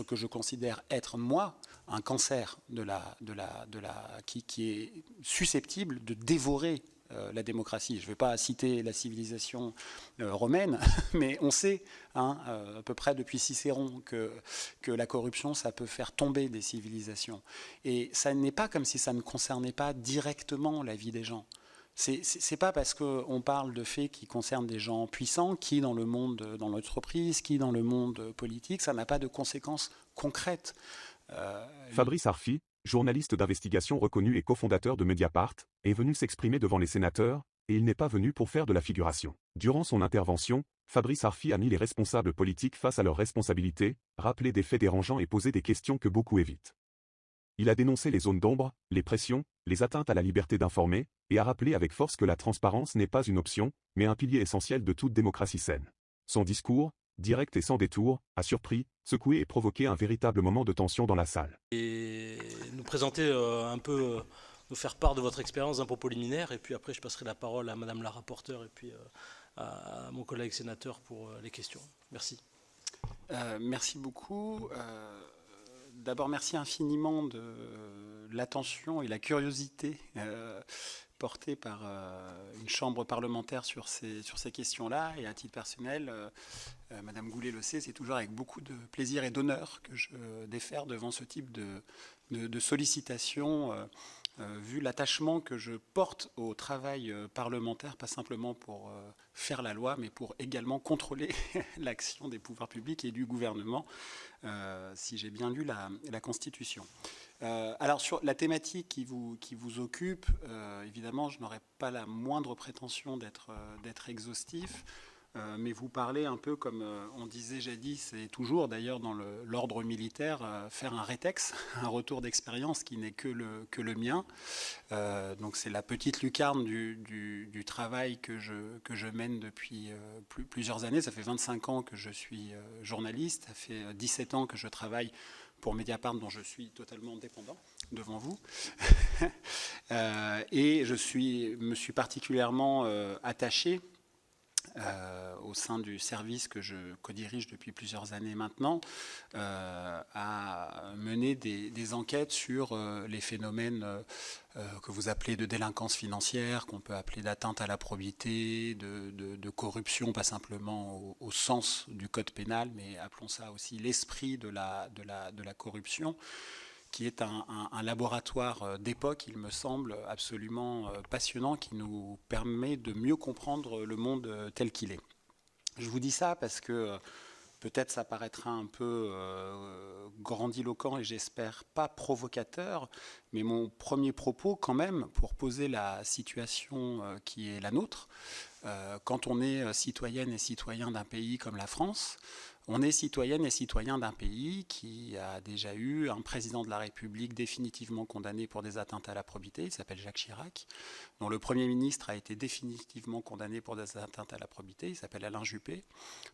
que je considère être, moi, un cancer qui est susceptible de dévorer la démocratie. Je ne vais pas citer la civilisation romaine, mais on sait à peu près depuis Cicéron que la corruption, ça peut faire tomber des civilisations. Et ça n'est pas comme si ça ne concernait pas directement la vie des gens. C'est pas parce qu'on parle de faits qui concernent des gens puissants, qui dans le monde, dans l'entreprise, qui dans le monde politique, ça n'a pas de conséquences concrètes. Fabrice Arfi, journaliste d'investigation reconnu et cofondateur de Mediapart, est venu s'exprimer devant les sénateurs, et il n'est pas venu pour faire de la figuration. Durant son intervention, Fabrice Arfi a mis les responsables politiques face à leurs responsabilités, rappelé des faits dérangeants et posé des questions que beaucoup évitent. Il a dénoncé les zones d'ombre, les pressions, les atteintes à la liberté d'informer, et a rappelé avec force que la transparence n'est pas une option, mais un pilier essentiel de toute démocratie saine. Son discours, direct et sans détour, a surpris, secoué et provoqué un véritable moment de tension dans la salle. Et nous présenter nous faire part de votre expérience d'un propos liminaire, et puis après je passerai la parole à Madame la rapporteure et puis à mon collègue sénateur pour les questions. Merci. Merci beaucoup. D'abord, merci infiniment de l'attention et la curiosité portée par une chambre parlementaire sur ces questions-là. Et à titre personnel, Madame Goulet le sait, c'est toujours avec beaucoup de plaisir et d'honneur que je défère devant ce type de sollicitations, vu l'attachement que je porte au travail parlementaire, pas simplement pour faire la loi, mais pour également contrôler l'action des pouvoirs publics et du gouvernement, si j'ai bien lu la Constitution. Alors sur la thématique qui vous occupe, évidemment, je n'aurais pas la moindre prétention d'être exhaustif, mais vous parlez un peu comme on disait jadis, et toujours d'ailleurs dans l'ordre militaire, faire un rétex, un retour d'expérience qui n'est que le mien. Donc c'est la petite lucarne du travail que je mène depuis plusieurs années. Ça fait 25 ans que je suis journaliste, ça fait 17 ans que je travaille pour Mediapart, dont je suis totalement dépendant devant vous. Et me suis particulièrement attaché au sein du service que je co-dirige depuis plusieurs années maintenant, à mener des enquêtes sur les phénomènes que vous appelez de délinquance financière, qu'on peut appeler d'atteinte à la probité, de corruption, pas simplement au sens du code pénal, mais appelons ça aussi l'esprit de la corruption, qui est un laboratoire d'époque, il me semble, absolument passionnant, qui nous permet de mieux comprendre le monde tel qu'il est. Je vous dis ça parce que peut-être ça paraîtra un peu grandiloquent et j'espère pas provocateur, mais mon premier propos quand même, pour poser la situation qui est la nôtre, quand on est citoyenne et citoyen d'un pays comme la France, on est citoyenne et citoyen d'un pays qui a déjà eu un président de la République définitivement condamné pour des atteintes à la probité, il s'appelle Jacques Chirac, dont le Premier ministre a été définitivement condamné pour des atteintes à la probité, il s'appelle Alain Juppé,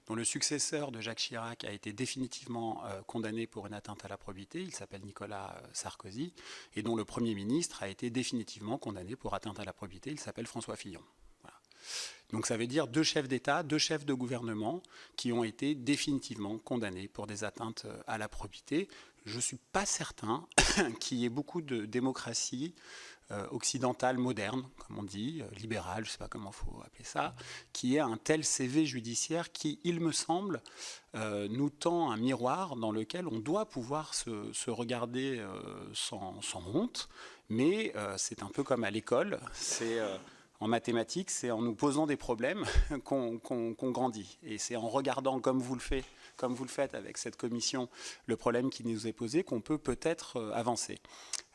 dont le successeur de Jacques Chirac a été définitivement condamné pour une atteinte à la probité, il s'appelle Nicolas Sarkozy, et dont le Premier ministre a été définitivement condamné pour atteinte à la probité, il s'appelle François Fillon. Voilà. Donc ça veut dire 2 chefs d'État, 2 chefs de gouvernement qui ont été définitivement condamnés pour des atteintes à la probité. Je ne suis pas certain qu'il y ait beaucoup de démocratie occidentale moderne, comme on dit, libérale, je ne sais pas comment il faut appeler ça, qui ait un tel CV judiciaire qui, il me semble, nous tend un miroir dans lequel on doit pouvoir se regarder sans honte, mais c'est un peu comme à l'école, c'est... En mathématiques, c'est en nous posant des problèmes qu'on grandit. Et c'est en regardant, comme vous le faites avec cette commission, le problème qui nous est posé, qu'on peut peut-être avancer.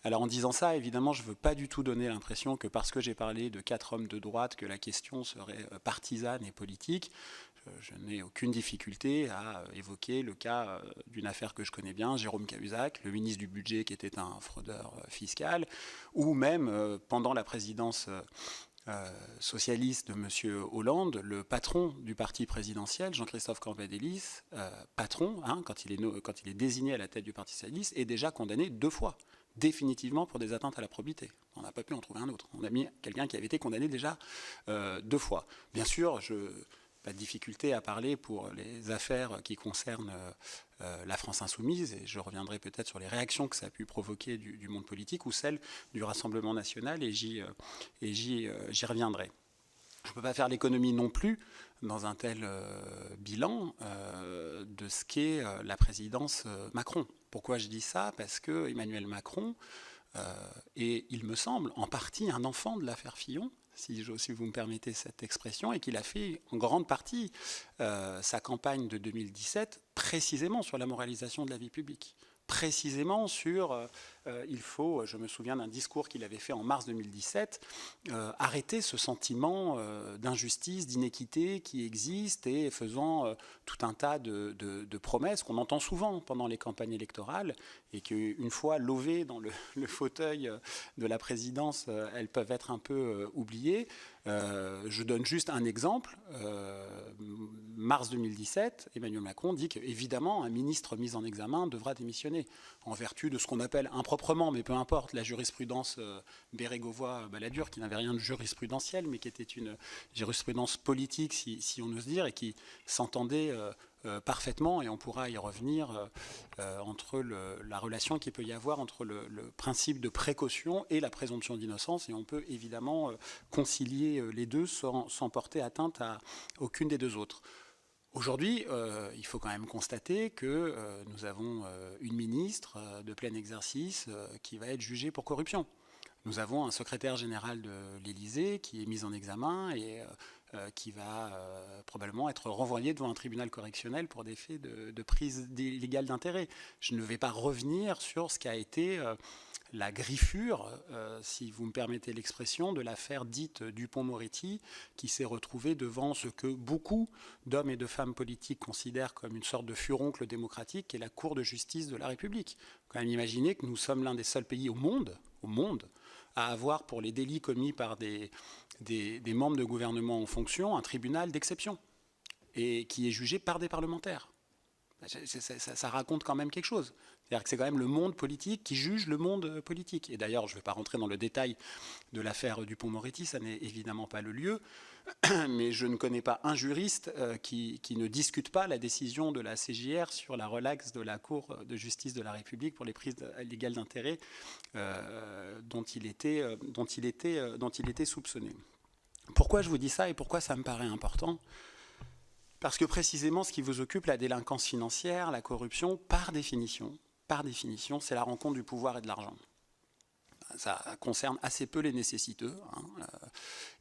Alors en disant ça, évidemment, je ne veux pas du tout donner l'impression que parce que j'ai parlé de 4 hommes de droite, que la question serait partisane et politique. Je n'ai aucune difficulté à évoquer le cas d'une affaire que je connais bien, Jérôme Cahuzac, le ministre du Budget qui était un fraudeur fiscal, ou même pendant la présidence socialiste de M. Hollande, le patron du parti présidentiel, Jean-Christophe Cambadélis, patron, quand il est désigné à la tête du parti socialiste, est déjà condamné 2 fois, définitivement pour des atteintes à la probité. On n'a pas pu en trouver un autre. On a mis quelqu'un qui avait été condamné déjà 2 fois. Bien sûr, pas de difficulté à parler pour les affaires qui concernent la France insoumise, et je reviendrai peut-être sur les réactions que ça a pu provoquer du monde politique, ou celle du Rassemblement national, et j'y reviendrai. Je ne peux pas faire l'économie non plus, dans un tel bilan, de ce qu'est la présidence Macron. Pourquoi je dis ça? Parce que Emmanuel Macron est, il me semble, en partie un enfant de l'affaire Fillon, si vous me permettez cette expression, et qu'il a fait en grande partie sa campagne de 2017 précisément sur la moralisation de la vie publique. Précisément sur, je me souviens d'un discours qu'il avait fait en mars 2017, arrêter ce sentiment d'injustice, d'inéquité qui existe, et faisant tout un tas de promesses qu'on entend souvent pendant les campagnes électorales, et qu'une fois lovées dans le fauteuil de la présidence, elles peuvent être un peu oubliées. Je donne juste un exemple. Mars 2017, Emmanuel Macron dit qu'évidemment, un ministre mis en examen devra démissionner, en vertu de ce qu'on appelle improprement, mais peu importe, la jurisprudence Bérégovoy-Balladur, qui n'avait rien de jurisprudentiel, mais qui était une jurisprudence politique, si on ose dire, et qui s'entendait parfaitement, et on pourra y revenir, entre la relation qu'il peut y avoir entre le principe de précaution et la présomption d'innocence, et on peut évidemment concilier les deux sans porter atteinte à aucune des deux autres. Aujourd'hui, il faut quand même constater que nous avons une ministre de plein exercice qui va être jugée pour corruption. Nous avons un secrétaire général de l'Élysée qui est mis en examen et qui va probablement être renvoyé devant un tribunal correctionnel pour des faits de prise illégale d'intérêt. Je ne vais pas revenir sur ce qu'a été la griffure, si vous me permettez l'expression, de l'affaire dite Dupond-Moretti, qui s'est retrouvée devant ce que beaucoup d'hommes et de femmes politiques considèrent comme une sorte de furoncle démocratique, qui est la Cour de justice de la République. Il faut quand même imaginer que nous sommes l'un des seuls pays au monde, à avoir, pour les délits commis par des membres de gouvernement en fonction, un tribunal d'exception, et qui est jugé par des parlementaires. Ça raconte quand même quelque chose. C'est-à-dire que c'est quand même le monde politique qui juge le monde politique. Et d'ailleurs, je ne vais pas rentrer dans le détail de l'affaire Dupond-Moretti, ça n'est évidemment pas le lieu, mais je ne connais pas un juriste qui ne discute pas la décision de la CJR sur la relaxe de la Cour de justice de la République pour les prises illégales d'intérêt dont il était soupçonné. Pourquoi je vous dis ça et pourquoi ça me paraît important ? Parce que précisément ce qui vous occupe, la délinquance financière, la corruption, par définition, c'est la rencontre du pouvoir et de l'argent. Ça concerne assez peu les nécessiteux.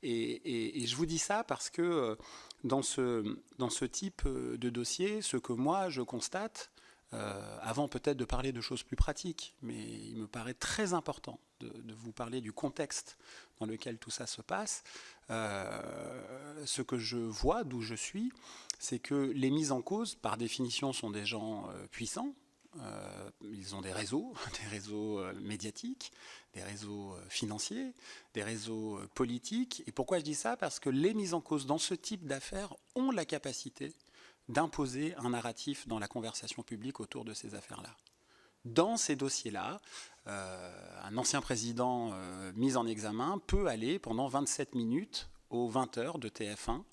Et je vous dis ça parce que dans ce type de dossier, ce que moi je constate, avant peut-être de parler de choses plus pratiques, mais il me paraît très important de vous parler du contexte dans lequel tout ça se passe. Ce que je vois, d'où je suis, c'est que les mis en cause, par définition, sont des gens puissants. Ils ont des réseaux médiatiques, des réseaux financiers, des réseaux politiques. Et pourquoi je dis ça? Parce que les mis en cause dans ce type d'affaires ont la capacité d'imposer un narratif dans la conversation publique autour de ces affaires-là. Dans ces dossiers-là, un ancien président mis en examen peut aller pendant 27 minutes aux 20h de TF1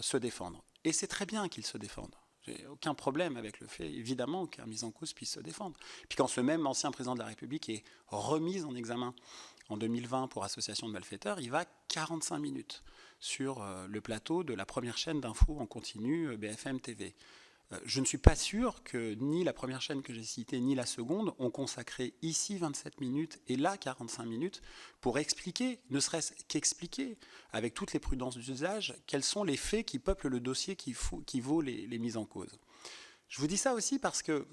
se défendre. Et c'est très bien qu'il se défende. J'ai aucun problème avec le fait, évidemment, qu'un mis en cause puisse se défendre. Puis quand ce même ancien président de la République est remis en examen en 2020 pour association de malfaiteurs, il va 45 minutes sur le plateau de la première chaîne d'infos en continu BFM TV. Je ne suis pas sûr que ni la première chaîne que j'ai citée, ni la seconde ont consacré ici 27 minutes et là 45 minutes pour expliquer, ne serait-ce qu'expliquer, avec toutes les prudences d'usage, quels sont les faits qui peuplent le dossier qui vaut les mises en cause. Je vous dis ça aussi parce que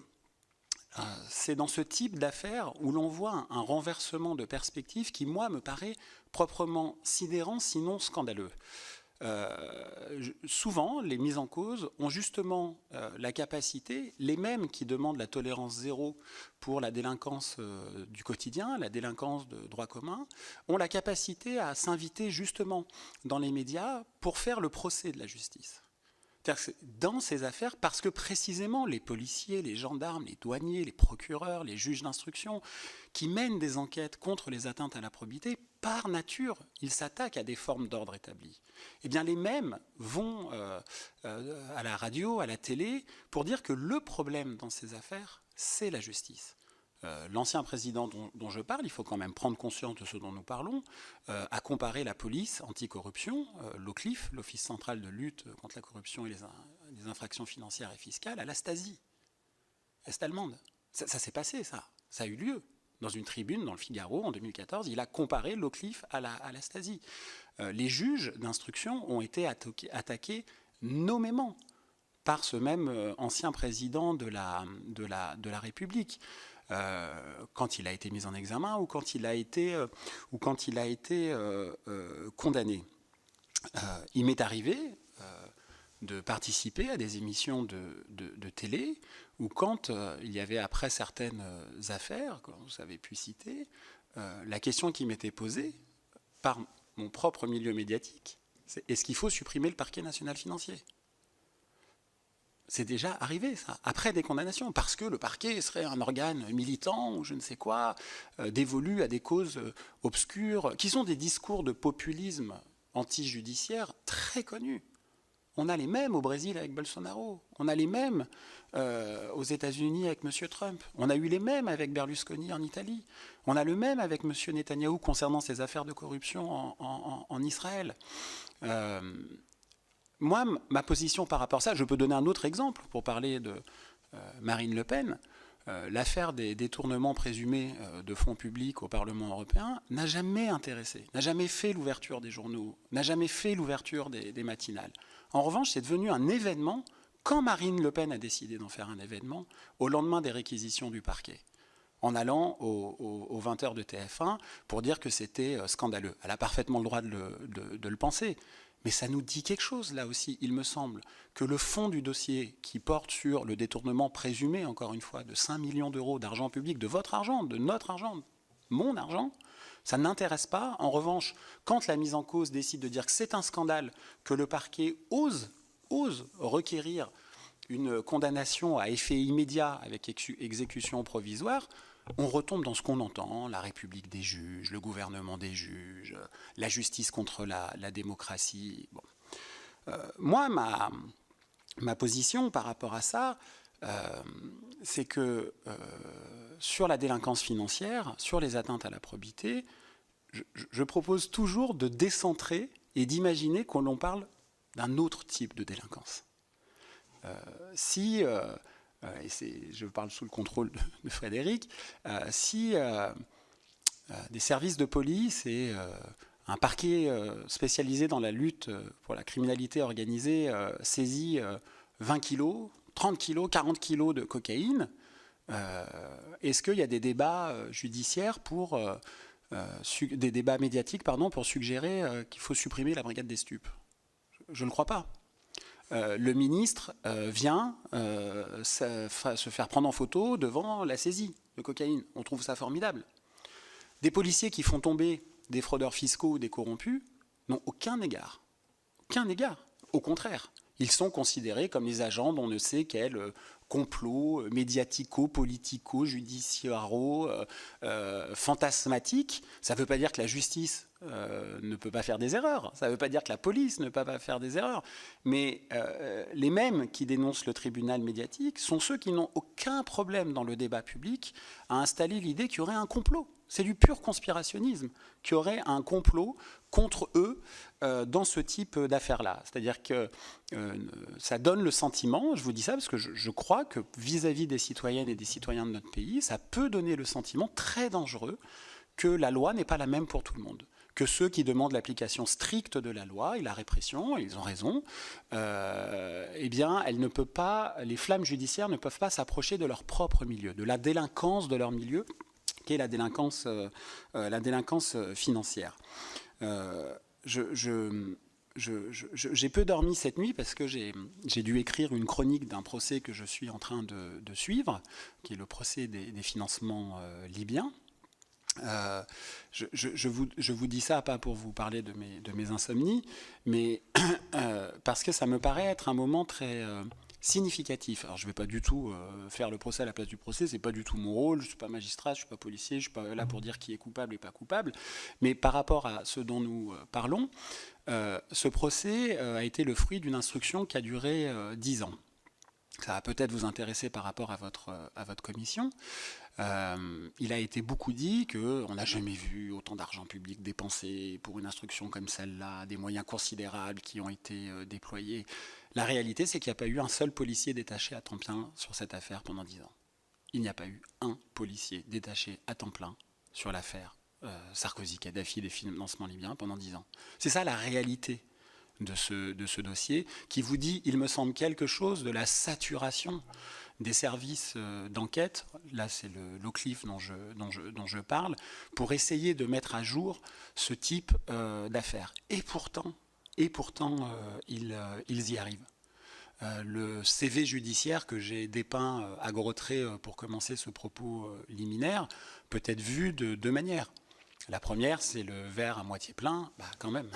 c'est dans ce type d'affaires où l'on voit un renversement de perspective qui, moi, me paraît proprement sidérant, sinon scandaleux. Souvent, les mises en cause ont justement la capacité, les mêmes qui demandent la tolérance zéro pour la délinquance du quotidien, la délinquance de droit commun, ont la capacité à s'inviter justement dans les médias pour faire le procès de la justice. C'est-à-dire que dans ces affaires, parce que précisément les policiers, les gendarmes, les douaniers, les procureurs, les juges d'instruction, qui mènent des enquêtes contre les atteintes à la probité, par nature, ils s'attaquent à des formes d'ordre établies. Eh bien, les mêmes vont à la radio, à la télé, pour dire que le problème dans ces affaires, c'est la justice. L'ancien président dont je parle, il faut quand même prendre conscience de ce dont nous parlons, a comparé la police anticorruption, l'OCLIF, l'Office central de lutte contre la corruption et les infractions financières et fiscales, à la Stasi, est-allemande. Ça s'est passé, ça a eu lieu. Dans une tribune dans le Figaro en 2014, il a comparé l'OCLIF à la Stasi. Les juges d'instruction ont été attaqués nommément par ce même ancien président de la République. Quand il a été mis en examen ou quand il a été condamné. Il m'est arrivé de participer à des émissions de télé où quand il y avait après certaines affaires, que vous avez pu citer, la question qui m'était posée par mon propre milieu médiatique, c'est est-ce qu'il faut supprimer le parquet national financier ? C'est déjà arrivé, ça, après des condamnations, parce que le parquet serait un organe militant ou je ne sais quoi, dévolu à des causes obscures, qui sont des discours de populisme anti-judiciaire très connus. On a les mêmes au Brésil avec Bolsonaro, on a les mêmes aux États-Unis avec M. Trump, on a eu les mêmes avec Berlusconi en Italie, on a le même avec M. Netanyahou concernant ses affaires de corruption en Israël. Moi, ma position par rapport à ça, je peux donner un autre exemple pour parler de Marine Le Pen. L'affaire des détournements présumés de fonds publics au Parlement européen n'a jamais intéressé, n'a jamais fait l'ouverture des journaux, n'a jamais fait l'ouverture des matinales. En revanche, c'est devenu un événement quand Marine Le Pen a décidé d'en faire un événement au lendemain des réquisitions du parquet, en allant aux 20h de TF1 pour dire que c'était scandaleux. Elle a parfaitement le droit de le penser. Mais ça nous dit quelque chose, là aussi, il me semble, que le fond du dossier qui porte sur le détournement présumé, encore une fois, de 5 millions d'euros d'argent public, de votre argent, de notre argent, mon argent, ça n'intéresse pas. En revanche, quand la mise en cause décide de dire que c'est un scandale, que le parquet ose requérir une condamnation à effet immédiat avec exécution provisoire, on retombe dans ce qu'on entend, la République des juges, le gouvernement des juges, la justice contre la démocratie. Bon. Moi, ma position par rapport à ça, c'est que sur la délinquance financière, sur les atteintes à la probité, je propose toujours de décentrer et d'imaginer qu'on l'on parle d'un autre type de délinquance. Je parle sous le contrôle de Frédéric, si des services de police et un parquet spécialisé dans la lutte pour la criminalité organisée saisit 20 kilos, 30 kilos, 40 kilos de cocaïne, est-ce qu'il y a des débats judiciaires des débats médiatiques pour suggérer qu'il faut supprimer la brigade des stupes ? Je ne crois pas. Le ministre vient se faire prendre en photo devant la saisie de cocaïne. On trouve ça formidable. Des policiers qui font tomber des fraudeurs fiscaux ou des corrompus n'ont aucun égard. Aucun égard. Au contraire, ils sont considérés comme les agents d'on ne sait quel complot médiatico, judiciaro, fantasmatique. Ça ne veut pas dire que la justice ne peut pas faire des erreurs. Ça ne veut pas dire que la police ne peut pas faire des erreurs. Mais les mêmes qui dénoncent le tribunal médiatique sont ceux qui n'ont aucun problème dans le débat public à installer l'idée qu'il y aurait un complot. C'est du pur conspirationnisme, qu'il y aurait un complot contre eux dans ce type d'affaires-là. C'est-à-dire que ça donne le sentiment, je vous dis ça parce que je crois que vis-à-vis des citoyennes et des citoyens de notre pays, ça peut donner le sentiment très dangereux que la loi n'est pas la même pour tout le monde. Que ceux qui demandent l'application stricte de la loi et la répression, et ils ont raison, eh bien, les flammes judiciaires ne peuvent pas s'approcher de leur propre milieu, de la délinquance de leur milieu, qui est la délinquance financière. J'ai peu dormi cette nuit parce que j'ai dû écrire une chronique d'un procès que je suis en train de suivre, qui est le procès des financements libyens. Je vous dis ça pas pour vous parler de mes insomnies, mais parce que ça me paraît être un moment très significatif. Alors je ne vais pas du tout faire le procès à la place du procès, c'est pas du tout mon rôle, je ne suis pas magistrat, je ne suis pas policier, je ne suis pas là pour dire qui est coupable et pas coupable, mais par rapport à ce dont nous parlons, ce procès a été le fruit d'une instruction qui a duré 10 ans. Ça va peut-être vous intéresser par rapport à votre commission. Il a été beaucoup dit qu'on n'a jamais vu autant d'argent public dépensé pour une instruction comme celle-là, des moyens considérables qui ont été déployés. La réalité, c'est qu'il n'y a pas eu un seul policier détaché à temps plein sur cette affaire pendant 10 ans. Il n'y a pas eu un policier détaché à temps plein sur l'affaire Sarkozy-Kadhafi des financements libyens pendant 10 ans. C'est ça la réalité de ce dossier, qui vous dit, il me semble, quelque chose de la saturation des services d'enquête, là c'est l'OCLIF dont je parle, pour essayer de mettre à jour ce type d'affaires. Et pourtant ils y arrivent. Le CV judiciaire que j'ai dépeint à gros traits pour commencer ce propos liminaire peut être vu de deux manières. La première, c'est le verre à moitié plein. Quand même,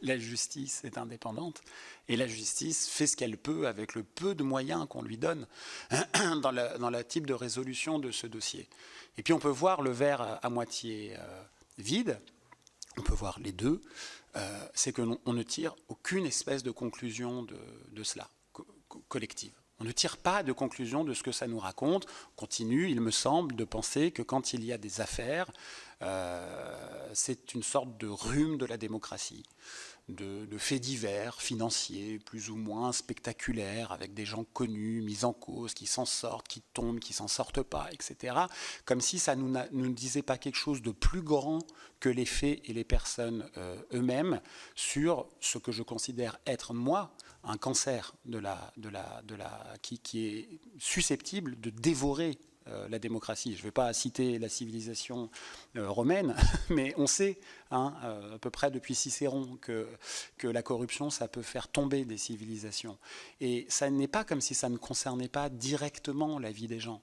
la justice est indépendante et la justice fait ce qu'elle peut avec le peu de moyens qu'on lui donne dans le type de résolution de ce dossier. Et puis on peut voir le verre à moitié vide, on peut voir les deux, c'est qu'on ne tire aucune espèce de conclusion de cela, collective. On ne tire pas de conclusion de ce que ça nous raconte. On continue, il me semble, de penser que quand il y a des affaires, c'est une sorte de rhume de la démocratie, de faits divers, financiers, plus ou moins spectaculaires, avec des gens connus, mis en cause, qui s'en sortent, qui tombent, qui s'en sortent pas, etc. Comme si ça ne disait pas quelque chose de plus grand que les faits et les personnes eux-mêmes sur ce que je considère être, moi, un cancer qui est susceptible de dévorer la démocratie. Je ne vais pas citer la civilisation romaine, mais on sait à peu près depuis Cicéron que la corruption, ça peut faire tomber des civilisations. Et ça n'est pas comme si ça ne concernait pas directement la vie des gens.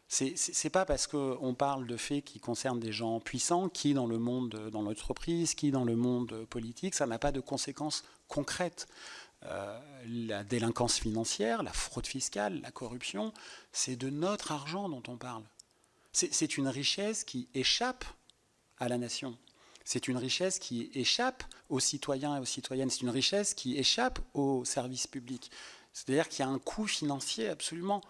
C'est pas parce qu'on parle de faits qui concernent des gens puissants, qui dans le monde, dans l'entreprise, qui dans le monde politique, ça n'a pas de conséquences concrètes. La délinquance financière, la fraude fiscale, la corruption, c'est de notre argent dont on parle. C'est une richesse qui échappe à la nation. C'est une richesse qui échappe aux citoyens et aux citoyennes. C'est une richesse qui échappe aux services publics. C'est-à-dire qu'il y a un coût financier absolument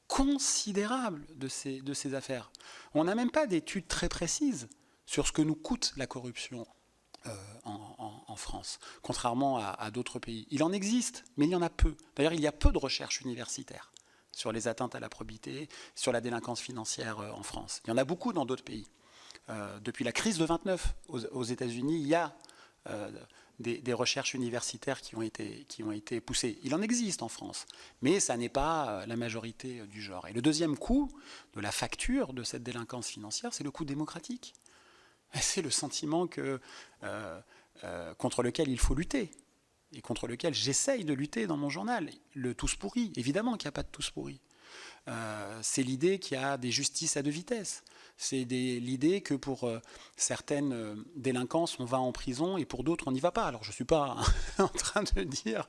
considérable de ces affaires. On n'a même pas d'études très précises sur ce que nous coûte la corruption en France, contrairement à d'autres pays. Il en existe, mais il y en a peu. D'ailleurs, il y a peu de recherches universitaires sur les atteintes à la probité, sur la délinquance financière en France. Il y en a beaucoup dans d'autres pays. Depuis la crise de 29 aux États-Unis, il y a des recherches universitaires qui ont été poussées. Il en existe en France, mais ça n'est pas la majorité du genre. Et le deuxième coût de la facture de cette délinquance financière, c'est le coût démocratique. C'est le sentiment contre lequel il faut lutter et contre lequel j'essaye de lutter dans mon journal. Le tous pourri, évidemment qu'il n'y a pas de tous pourri. C'est l'idée qu'il y a des justices à deux vitesses. C'est l'idée que pour certaines délinquances, on va en prison et pour d'autres, on n'y va pas. Alors je ne suis pas en train de dire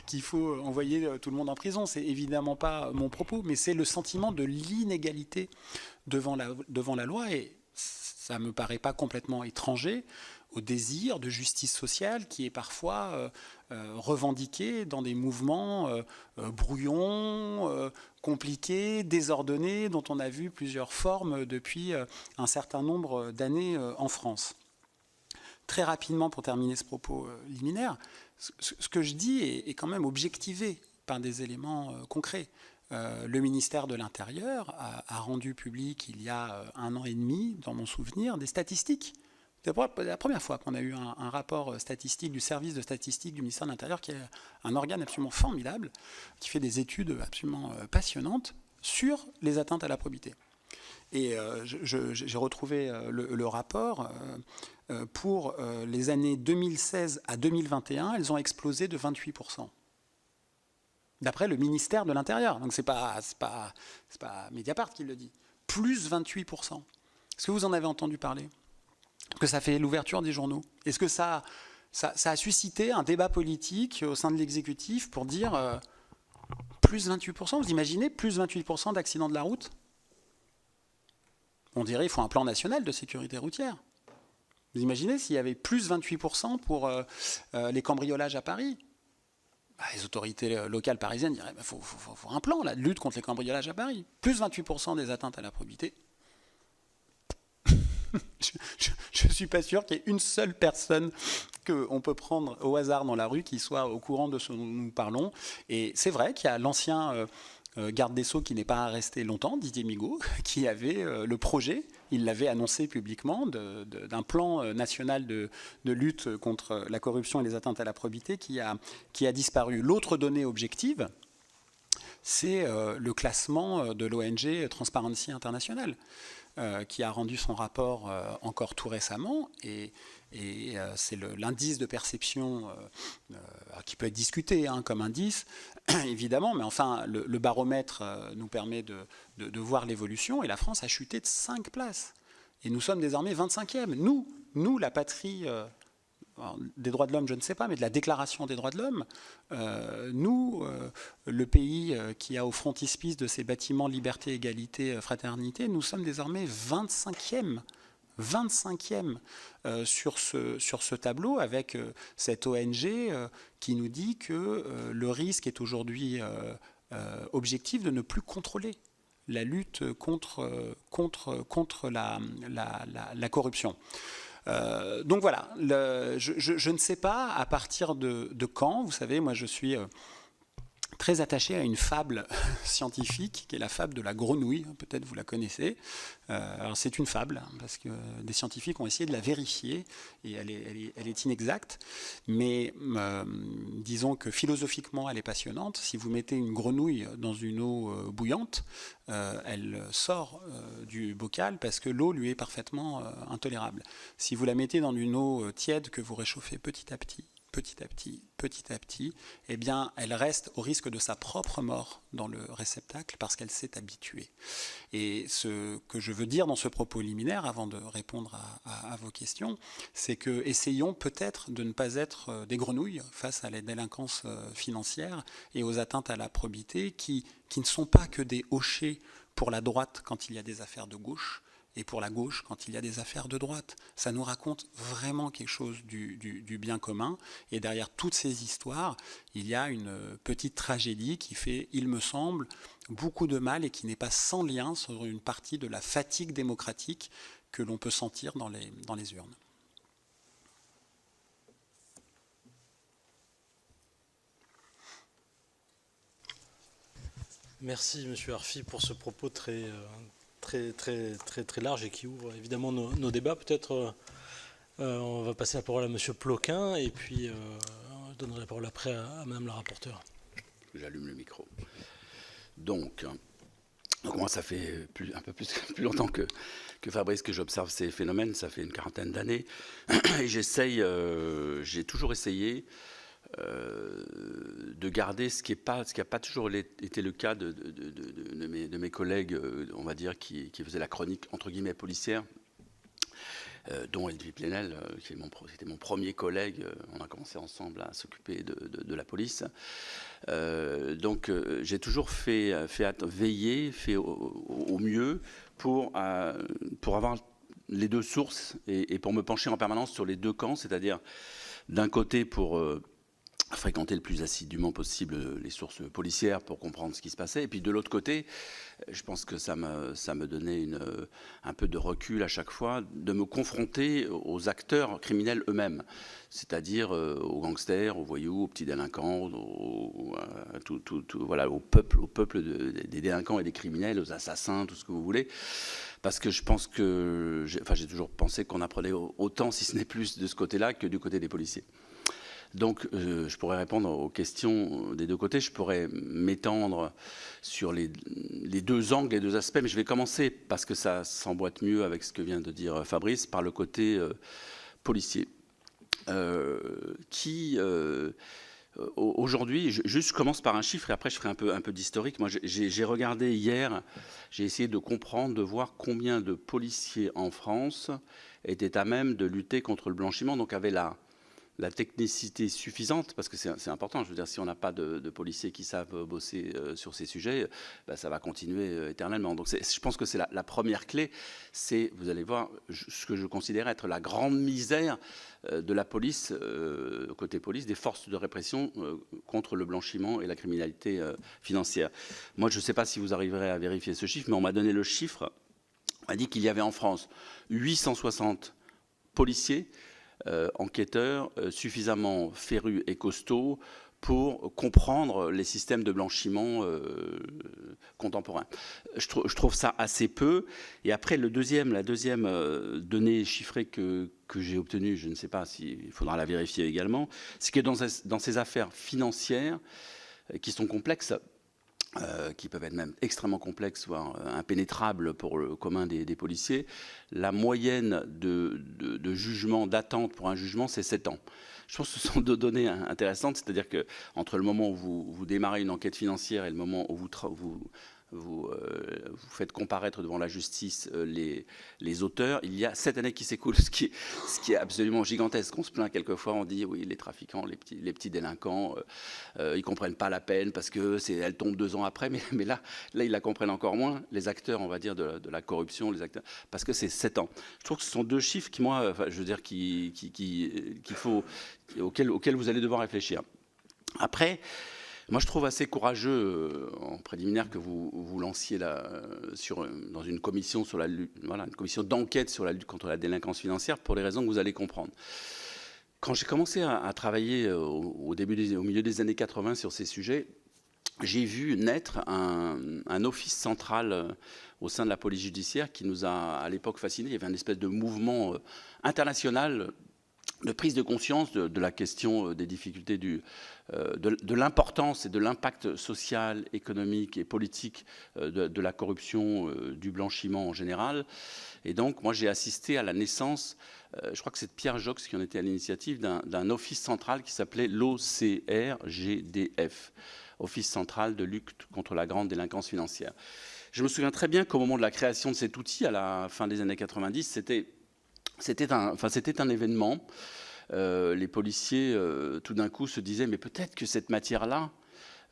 qu'il faut envoyer tout le monde en prison. C'est évidemment pas mon propos, mais c'est le sentiment de l'inégalité devant la loi. Et ça ne me paraît pas complètement étranger au désir de justice sociale qui est parfois revendiqué dans des mouvements brouillons, compliqués, désordonnés, dont on a vu plusieurs formes depuis un certain nombre d'années en France. Très rapidement, pour terminer ce propos liminaire, ce que je dis est quand même objectivé par des éléments concrets. Le ministère de l'Intérieur a rendu public il y a 1 an et demi, dans mon souvenir, des statistiques. C'est la première fois qu'on a eu un rapport statistique du service de statistique du ministère de l'Intérieur, qui est un organe absolument formidable, qui fait des études absolument passionnantes sur les atteintes à la probité. Et j'ai retrouvé le rapport. Pour les années 2016 à 2021, elles ont explosé de 28%. D'après le ministère de l'Intérieur. Donc c'est pas Mediapart qui le dit. Plus 28%. Est-ce que vous en avez entendu parler ? que ça fait l'ouverture des journaux? Est-ce que ça a suscité un débat politique au sein de l'exécutif pour dire plus 28%? Vous imaginez plus 28% d'accidents de la route? On dirait qu'il faut un plan national de sécurité routière. Vous imaginez s'il y avait plus 28% pour les cambriolages à Paris? Les autorités locales parisiennes diraient qu'il faut un plan là, de lutte contre les cambriolages à Paris. Plus 28% des atteintes à la probité. Je ne suis pas sûr qu'il y ait une seule personne qu'on peut prendre au hasard dans la rue qui soit au courant de ce dont nous parlons. Et c'est vrai qu'il y a l'ancien garde des Sceaux qui n'est pas resté longtemps, Didier Migaud, qui avait le projet, il l'avait annoncé publiquement, d'un plan national de lutte contre la corruption et les atteintes à la probité qui a disparu. L'autre donnée objective, c'est le classement de l'ONG Transparency International, qui a rendu son rapport encore tout récemment, et c'est l'indice de perception qui peut être discuté comme indice, évidemment, mais enfin le baromètre nous permet de voir l'évolution, et la France a chuté de 5 places. Et nous sommes désormais 25e. Nous la patrie des droits de l'homme, je ne sais pas, mais de la Déclaration des droits de l'homme, le pays qui a au frontispice de ces bâtiments liberté, égalité, fraternité, nous sommes désormais 25e sur ce tableau, avec cette ONG qui nous dit que le risque est aujourd'hui objectif de ne plus contrôler la lutte contre la corruption. Donc voilà, je ne sais pas à partir de quand. Vous savez, moi je suis très attaché à une fable scientifique qui est la fable de la grenouille, peut-être vous la connaissez. Alors c'est une fable parce que des scientifiques ont essayé de la vérifier et elle est inexacte, mais disons que philosophiquement elle est passionnante. Si vous mettez une grenouille dans une eau bouillante, elle sort du bocal parce que l'eau lui est parfaitement intolérable. Si vous la mettez dans une eau tiède que vous réchauffez petit à petit, eh bien, elle reste au risque de sa propre mort dans le réceptacle parce qu'elle s'est habituée. Et ce que je veux dire dans ce propos liminaire, avant de répondre à vos questions, c'est que essayons peut-être de ne pas être des grenouilles face à la délinquance financière et aux atteintes à la probité qui ne sont pas que des hochets pour la droite quand il y a des affaires de gauche, et pour la gauche quand il y a des affaires de droite. Ça nous raconte vraiment quelque chose du bien commun. Et derrière toutes ces histoires, il y a une petite tragédie qui fait, il me semble, beaucoup de mal et qui n'est pas sans lien sur une partie de la fatigue démocratique que l'on peut sentir dans les urnes. Merci, Monsieur Arfi, pour ce propos très large et qui ouvre évidemment nos débats. Peut-être on va passer la parole à Monsieur Ploquin et puis je donnerai la parole après à Madame la rapporteure. J'allume le micro. Donc moi, ça fait un peu plus longtemps que Fabrice que j'observe ces phénomènes. Ça fait une quarantaine d'années et j'ai toujours essayé de garder ce qui n'a pas toujours été le cas de mes collègues, on va dire, qui faisaient la chronique entre guillemets policière, dont Edwy Plenel, qui était mon premier collègue. On a commencé ensemble à s'occuper de la police. Donc j'ai toujours veillé au mieux pour avoir les deux sources et pour me pencher en permanence sur les deux camps, c'est-à-dire d'un côté pour fréquenter le plus assidûment possible les sources policières pour comprendre ce qui se passait. Et puis de l'autre côté, je pense que ça me donnait un peu de recul à chaque fois, de me confronter aux acteurs criminels eux-mêmes, c'est-à-dire aux gangsters, aux voyous, aux petits délinquants, voilà, au peuple des délinquants et des criminels, aux assassins, tout ce que vous voulez. Parce que je pense que, j'ai toujours pensé qu'on apprenait autant, si ce n'est plus, de ce côté-là que du côté des policiers. Donc, je pourrais répondre aux questions des deux côtés. Je pourrais m'étendre sur les deux angles, les deux aspects. Mais je vais commencer, parce que ça s'emboîte mieux avec ce que vient de dire Fabrice, par le côté policier. Aujourd'hui, je commence par un chiffre et après je ferai un peu d'historique. Moi, j'ai regardé hier, j'ai essayé de comprendre, de voir combien de policiers en France étaient à même de lutter contre le blanchiment, donc avaient la technicité suffisante, parce que c'est important. Je veux dire, si on n'a pas de policiers qui savent bosser sur ces sujets, ça va continuer éternellement. Donc je pense que c'est la première clé. C'est, vous allez voir, ce que je considère être la grande misère de la police, côté police, des forces de répression contre le blanchiment et la criminalité financière. Moi, je ne sais pas si vous arriverez à vérifier ce chiffre, mais on m'a donné le chiffre. On m'a dit qu'il y avait en France 860 policiers enquêteurs suffisamment férus et costauds pour comprendre les systèmes de blanchiment contemporains. Je trouve ça assez peu. Et après, la deuxième donnée chiffrée que j'ai obtenue, je ne sais pas s'il faudra la vérifier également, c'est que dans ces affaires financières qui sont complexes, qui peuvent être même extrêmement complexes, voire impénétrables pour le commun des policiers, la moyenne de jugement, d'attente pour un jugement, c'est 7 ans. Je pense que ce sont deux données intéressantes, c'est-à-dire qu'entre le moment où vous démarrez une enquête financière et le moment où vous faites comparaître devant la justice les auteurs, il y a 7 années qui s'écoulent, ce qui est absolument gigantesque. On se plaint quelquefois, on dit oui, les trafiquants, les petits délinquants, ils comprennent pas la peine parce que elle tombe 2 ans après, mais là ils la comprennent encore moins. Les acteurs, on va dire, de la corruption, les acteurs, parce que c'est 7 ans. Je trouve que ce sont deux chiffres qui, moi, enfin, je veux dire, auxquels vous allez devoir réfléchir. Après, moi, je trouve assez courageux, en préliminaire, que vous lanciez dans une commission sur une commission d'enquête sur la lutte contre la délinquance financière, pour les raisons que vous allez comprendre. Quand j'ai commencé à travailler au milieu des années 80 sur ces sujets, j'ai vu naître un office central au sein de la police judiciaire qui nous a, à l'époque, fascinés. Il y avait un espèce de mouvement international de prise de conscience de la question des difficultés de l'importance et de l'impact social, économique et politique de la corruption, du blanchiment en général. Et donc, moi, j'ai assisté à la naissance, je crois que c'est Pierre Jox qui en était à l'initiative, d'un office central qui s'appelait l'OCRGDF, Office central de lutte contre la grande délinquance financière. Je me souviens très bien qu'au moment de la création de cet outil, à la fin des années 90, c'était un événement. Les policiers, tout d'un coup, se disaient « mais peut-être que cette matière-là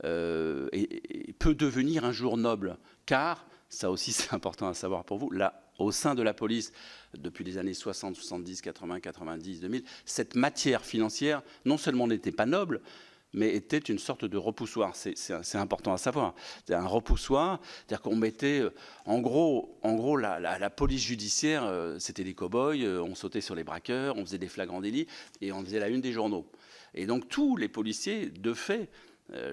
peut devenir un jour noble ». Car, ça aussi c'est important à savoir pour vous, là, au sein de la police, depuis les années 60, 70, 80, 90, 2000, cette matière financière, non seulement n'était pas noble, mais était une sorte de repoussoir. C'est important à savoir. C'est un repoussoir, c'est-à-dire qu'on mettait, en gros la police judiciaire, c'était des cow-boys, on sautait sur les braqueurs, on faisait des flagrants délits, et on faisait la une des journaux. Et donc tous les policiers, de fait,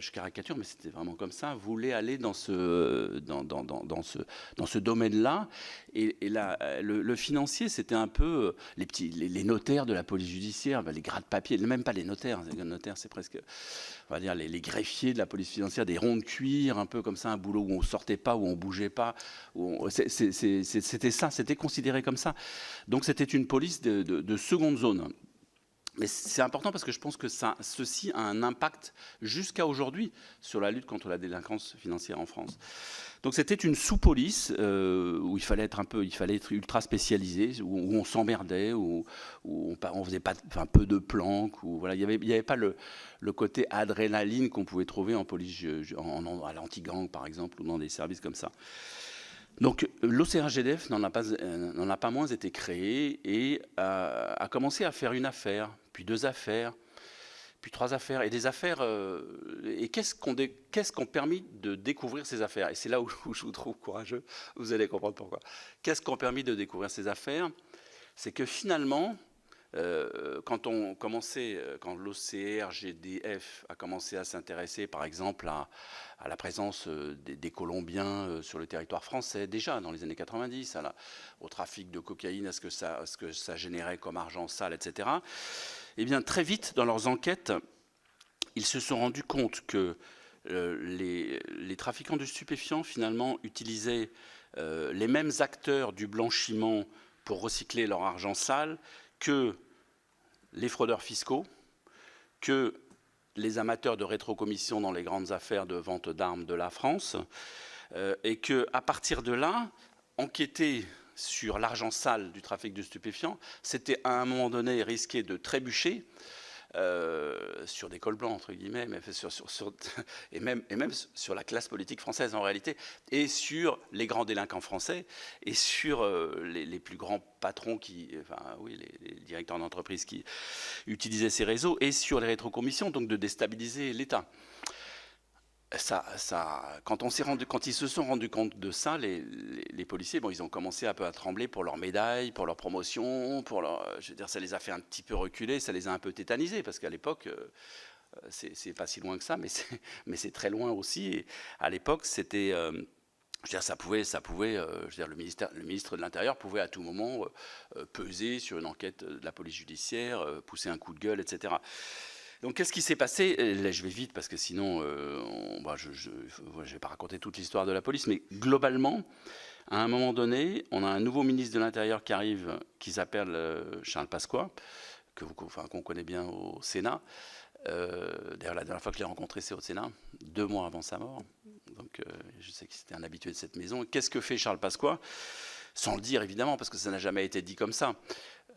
je caricature, mais c'était vraiment comme ça, voulaient aller dans ce domaine-là. Et là, le financier, c'était un peu les notaires de la police judiciaire, les gras de papier, même pas les notaires. Les notaires, c'est presque, on va dire, les greffiers de la police financière, des ronds de cuir, un peu comme ça, un boulot où on sortait pas, où on bougeait pas. C'était ça, c'était considéré comme ça. Donc c'était une police de seconde zone. Mais c'est important parce que je pense que ceci a un impact jusqu'à aujourd'hui sur la lutte contre la délinquance financière en France. Donc c'était une sous-police où il fallait être ultra spécialisé, où on s'emmerdait, où on faisait pas, peu de planques, où voilà, il y avait pas le côté adrénaline qu'on pouvait trouver en police, à l'anti-gang par exemple, ou dans des services comme ça. Donc l'OCRGDF n'en a pas moins été créé et a commencé à faire une affaire, puis 2 affaires, puis 3 affaires, et des affaires. Et qu'est-ce qu'ont permis de découvrir ces affaires? Et c'est là où je vous trouve courageux, vous allez comprendre pourquoi. Qu'est-ce qu'ont permis de découvrir ces affaires? C'est que finalement, quand l'OCRGDF a commencé à s'intéresser, par exemple, à la présence des Colombiens sur le territoire français, déjà dans les années 90, au trafic de cocaïne, à ce que ça générait comme argent sale, etc. Eh bien, très vite, dans leurs enquêtes, ils se sont rendus compte que les trafiquants de stupéfiants, finalement, utilisaient les mêmes acteurs du blanchiment pour recycler leur argent sale que les fraudeurs fiscaux, que les amateurs de rétrocommission dans les grandes affaires de vente d'armes de la France, et qu'à partir de là, enquêter sur l'argent sale du trafic de stupéfiants, c'était à un moment donné risquer de trébucher sur des cols blancs, entre guillemets, mais et même sur la classe politique française en réalité, et sur les grands délinquants français, et sur les plus grands patrons les directeurs d'entreprise qui utilisaient ces réseaux, et sur les rétrocommissions, donc de déstabiliser l'État. Quand ils se sont rendus compte de ça, les policiers, ils ont commencé un peu à trembler pour leurs médailles, pour leur promotion, je veux dire, ça les a fait un petit peu reculer, ça les a un peu tétanisés, parce qu'à l'époque, c'est pas si loin que ça, mais c'est très loin aussi. Et à l'époque, c'était, je veux dire, ça pouvait, je veux dire, le ministre de l'Intérieur pouvait à tout moment peser sur une enquête de la police judiciaire, pousser un coup de gueule, etc. Donc, qu'est-ce qui s'est passé? Là, je vais vite parce que sinon, je ne vais pas raconter toute l'histoire de la police, mais globalement, à un moment donné, on a un nouveau ministre de l'Intérieur qui arrive, qui s'appelle Charles Pasqua, qu'on connaît bien au Sénat. D'ailleurs, la dernière fois que je l'ai rencontré, c'est au Sénat, 2 mois avant sa mort. Donc, je sais que c'était un habitué de cette maison. Qu'est-ce que fait Charles Pasqua? Sans le dire, évidemment, parce que ça n'a jamais été dit comme ça.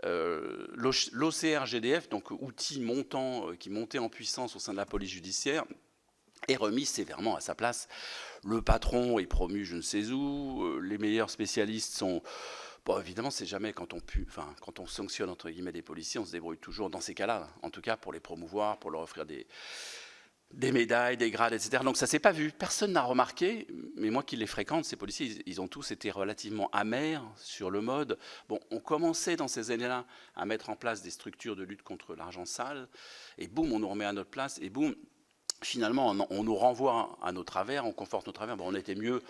L'OCR-GDF, donc outil montant qui montait en puissance au sein de la police judiciaire, est remis sévèrement à sa place. Le patron est promu je ne sais où, les meilleurs spécialistes sont... Bon, évidemment, c'est jamais quand on sanctionne entre guillemets des policiers, on se débrouille toujours dans ces cas-là, en tout cas pour les promouvoir, pour leur offrir des médailles, des grades, etc. Donc ça s'est pas vu. Personne n'a remarqué, mais moi qui les fréquente, ces policiers, ils ont tous été relativement amers sur le mode. Bon, on commençait dans ces années-là à mettre en place des structures de lutte contre l'argent sale, et boum, on nous remet à notre place, et boum, finalement, on nous renvoie à nos travers, on conforte nos travers. Bon, on était mieux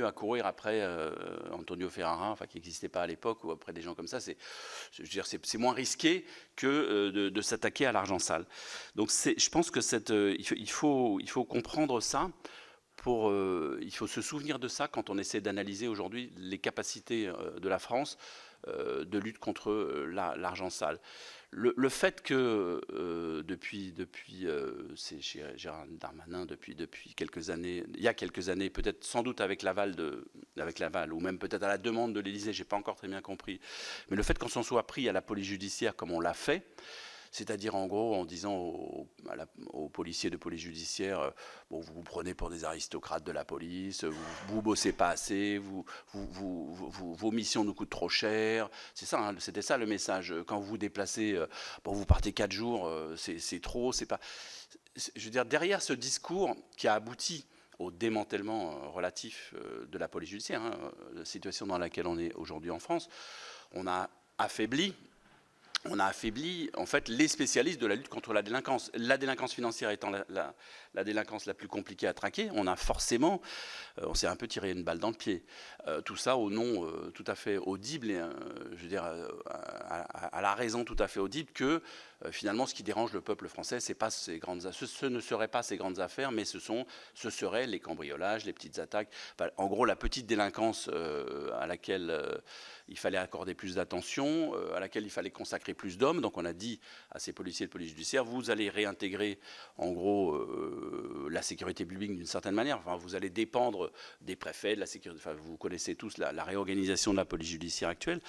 à courir après Antonio Ferrara, qui n'existait pas à l'époque, ou après des gens comme ça. C'est moins risqué que de s'attaquer à l'argent sale. Donc, je pense que il faut comprendre ça. Il faut se souvenir de ça quand on essaie d'analyser aujourd'hui les capacités de la France de lutte contre l'argent sale. Le fait que c'est chez Gérald Darmanin depuis quelques années, il y a quelques années, peut-être sans doute avec l'aval, ou même peut-être à la demande de l'Élysée, j'ai pas encore très bien compris, mais le fait qu'on s'en soit pris à la police judiciaire comme on l'a fait, c'est-à-dire en gros en disant aux policiers de police judiciaire, vous vous prenez pour des aristocrates de la police, vous bossez pas assez, vos missions nous coûtent trop cher. C'est ça, hein, c'était ça le message. Quand vous vous déplacez, vous partez 4 jours, c'est trop, c'est pas. Je veux dire, derrière ce discours qui a abouti au démantèlement relatif de la police judiciaire, la situation dans laquelle on est aujourd'hui en France, on a affaibli en fait les spécialistes de la lutte contre la délinquance. La délinquance financière étant la délinquance la plus compliquée à traquer, on a forcément, on s'est un peu tiré une balle dans le pied. Tout ça au nom tout à fait audible, et je veux dire à la raison tout à fait audible que finalement ce qui dérange le peuple français, ce ne serait pas ces grandes affaires, mais ce seraient les cambriolages, les petites attaques, en gros la petite délinquance à laquelle il fallait accorder plus d'attention, à laquelle il fallait consacrer plus d'hommes. Donc on a dit à ces policiers de police judiciaire, vous allez réintégrer en gros la sécurité publique d'une certaine manière. Vous allez dépendre des préfets, de la sécurité. Vous connaissez tous la réorganisation de la police judiciaire actuelle.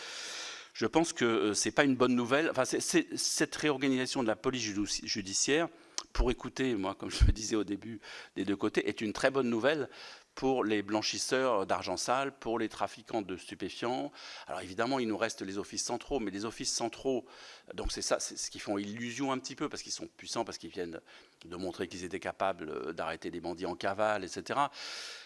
Je pense que c'est pas une bonne nouvelle. Cette réorganisation de la police judiciaire, pour écouter, moi, comme je le disais au début, des deux côtés, est une très bonne nouvelle pour les blanchisseurs d'argent sale, pour les trafiquants de stupéfiants. Alors évidemment, il nous reste les offices centraux, mais les offices centraux, donc c'est ce qui font illusion un petit peu, parce qu'ils sont puissants, parce qu'ils viennent de montrer qu'ils étaient capables d'arrêter des bandits en cavale, etc.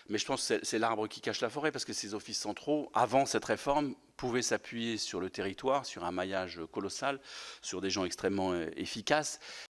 Mais je pense que c'est l'arbre qui cache la forêt, parce que ces offices centraux, avant cette réforme, pouvaient s'appuyer sur le territoire, sur un maillage colossal, sur des gens extrêmement efficaces,